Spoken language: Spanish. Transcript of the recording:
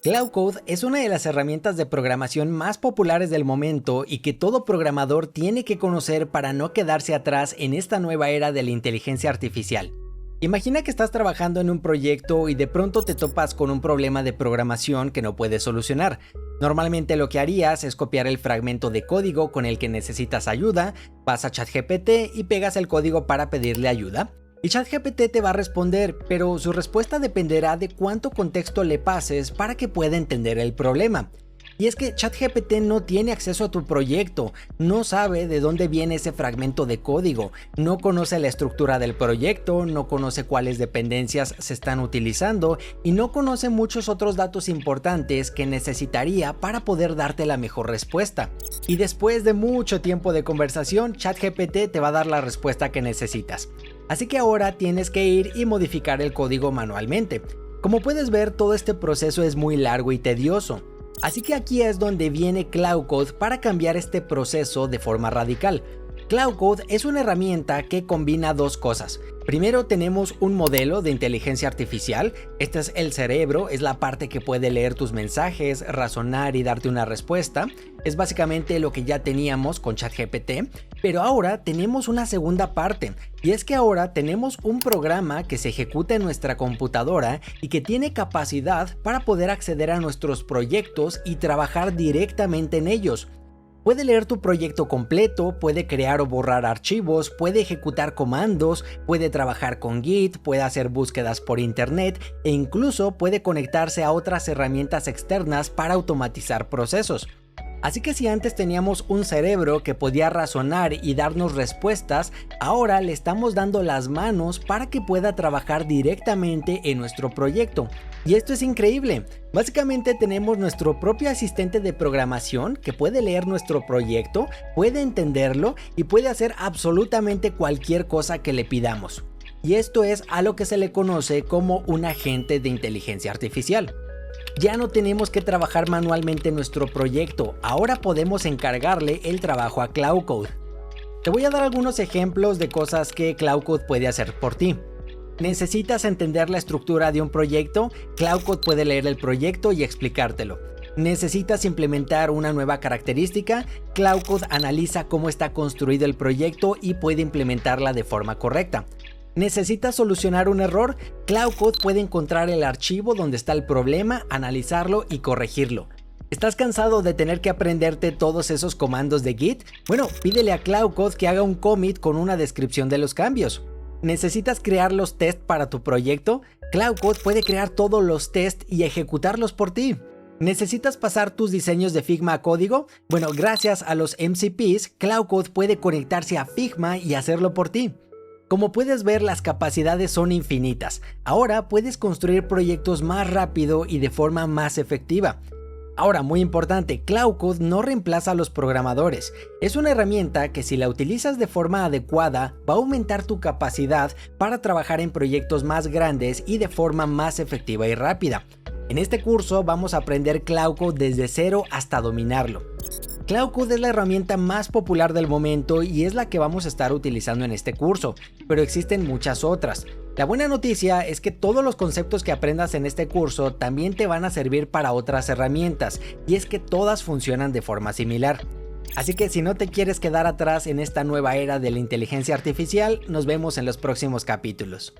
Cloud Code es una de las herramientas de programación más populares del momento y que todo programador tiene que conocer para no quedarse atrás en esta nueva era de la inteligencia artificial. Imagina que estás trabajando en un proyecto y de pronto te topas con un problema de programación que no puedes solucionar. Normalmente lo que harías es copiar el fragmento de código con el que necesitas ayuda, vas a ChatGPT y pegas el código para pedirle ayuda. Y ChatGPT te va a responder, pero su respuesta dependerá de cuánto contexto le pases para que pueda entender el problema. Y es que ChatGPT no tiene acceso a tu proyecto, no sabe de dónde viene ese fragmento de código, no conoce la estructura del proyecto, no conoce cuáles dependencias se están utilizando y no conoce muchos otros datos importantes que necesitaría para poder darte la mejor respuesta. Y después de mucho tiempo de conversación, ChatGPT te va a dar la respuesta que necesitas. Así que ahora tienes que ir y modificar el código manualmente. Como puedes ver, todo este proceso es muy largo y tedioso. Así que aquí es donde viene Cloud Code para cambiar este proceso de forma radical. Cloud Code es una herramienta que combina dos cosas. Primero tenemos un modelo de inteligencia artificial. Este es el cerebro, es la parte que puede leer tus mensajes, razonar y darte una respuesta. Es básicamente lo que ya teníamos con ChatGPT, pero ahora tenemos una segunda parte. Y es que ahora tenemos un programa que se ejecuta en nuestra computadora y que tiene capacidad para poder acceder a nuestros proyectos y trabajar directamente en ellos. Puede leer tu proyecto completo, puede crear o borrar archivos, puede ejecutar comandos, puede trabajar con Git, puede hacer búsquedas por internet e incluso puede conectarse a otras herramientas externas para automatizar procesos. Así que si antes teníamos un cerebro que podía razonar y darnos respuestas, ahora le estamos dando las manos para que pueda trabajar directamente en nuestro proyecto. Y esto es increíble. Básicamente tenemos nuestro propio asistente de programación que puede leer nuestro proyecto, puede entenderlo y puede hacer absolutamente cualquier cosa que le pidamos. Y esto es a lo que se le conoce como un agente de inteligencia artificial. Ya no tenemos que trabajar manualmente en nuestro proyecto, ahora podemos encargarle el trabajo a Cloud Code. Te voy a dar algunos ejemplos de cosas que Cloud Code puede hacer por ti. ¿Necesitas entender la estructura de un proyecto? Cloud Code puede leer el proyecto y explicártelo. ¿Necesitas implementar una nueva característica? Cloud Code analiza cómo está construido el proyecto y puede implementarla de forma correcta. ¿Necesitas solucionar un error? Cloud Code puede encontrar el archivo donde está el problema, analizarlo y corregirlo. ¿Estás cansado de tener que aprenderte todos esos comandos de Git? Bueno, pídele a Cloud Code que haga un commit con una descripción de los cambios. ¿Necesitas crear los tests para tu proyecto? Cloud Code puede crear todos los tests y ejecutarlos por ti. ¿Necesitas pasar tus diseños de Figma a código? Bueno, gracias a los MCPs, Cloud Code puede conectarse a Figma y hacerlo por ti. Como puedes ver, las capacidades son infinitas. Ahora puedes construir proyectos más rápido y de forma más efectiva. Ahora, muy importante, Cloud Code no reemplaza a los programadores. Es una herramienta que si la utilizas de forma adecuada, va a aumentar tu capacidad para trabajar en proyectos más grandes y de forma más efectiva y rápida. En este curso vamos a aprender Cloud Code desde cero hasta dominarlo. Cloud Code es la herramienta más popular del momento y es la que vamos a estar utilizando en este curso, pero existen muchas otras. La buena noticia es que todos los conceptos que aprendas en este curso también te van a servir para otras herramientas, y es que todas funcionan de forma similar. Así que si no te quieres quedar atrás en esta nueva era de la inteligencia artificial, nos vemos en los próximos capítulos.